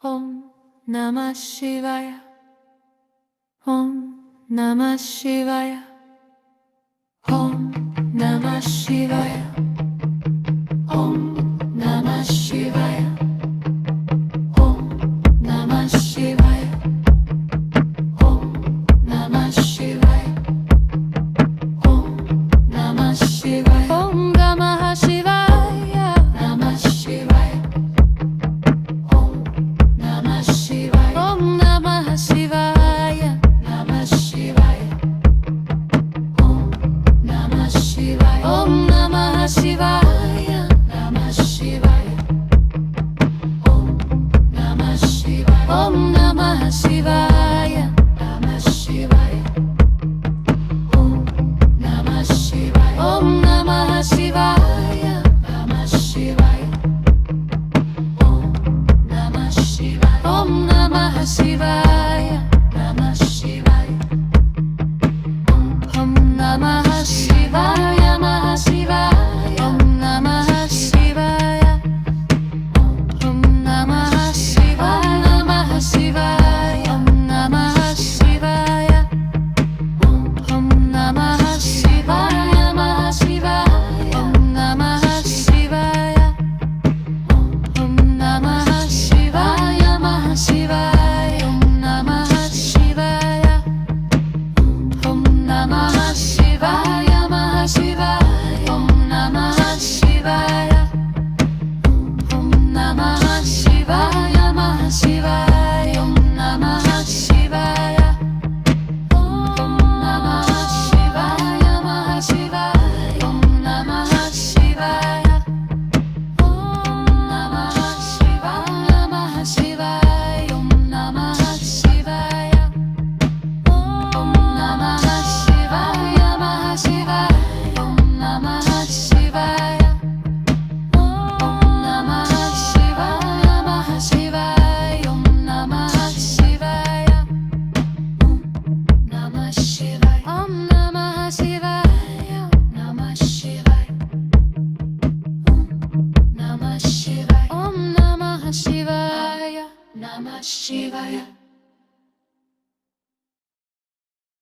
Om Namah Shivaya. Om Namah Shivaya. Om Namah Shivaya. Om Namah Shivaya. Om Namah Shivaya. Om Namah Shivaya. Om Namah Shivaya. Om Namah Shivaya. Namah Shivaya. Om Namah Shivaya. Om Namah Shivaya. Namah Shivaya. Om Namah Shivaya. Om Namah Shivaya. Namah Shivaya. Om Namah Shivaya. Om Namah Shivaya. Namah Shivaya. Om Namah Shivaya. Om Namah Shivaya. Namah Shivaya. Om Namah Shivaya. Om Namah Shivaya. Namah Shivaya. Om Namah Shivaya. Namah Shivaya. Om Namah Shivaya. Om Namah Shivaya. Namah Shivaya. Om Namah Shivaya. Om Namah Shivaya. Namah Shivaya. Om Namah Shivaya. Om Namah Shivaya. Namah Shivaya. Om Namah Shivaya. Om Namah Shivaya. Namah Shivaya. Om Namah Shivaya. Om Namah Shivaya. Namah Shivaya. Om Namah Shivaya. Om Namah Shivaya. Namah Shivaya. Om Namah Shivaya. Om Namah Shivaya. Namah Shivaya. Om Namah Shivaya. Om Namah Shivaya. Namah Shivaya. Om Namah Shivaya. Om Namah Shivaya. Namah Shivaya. Om Namah Shivaya. Namah Shivaya. Om Namah Shivaya. Namah Shivaya. Namah Shivaya. Om Namah Shivaya. Namah Shivaya.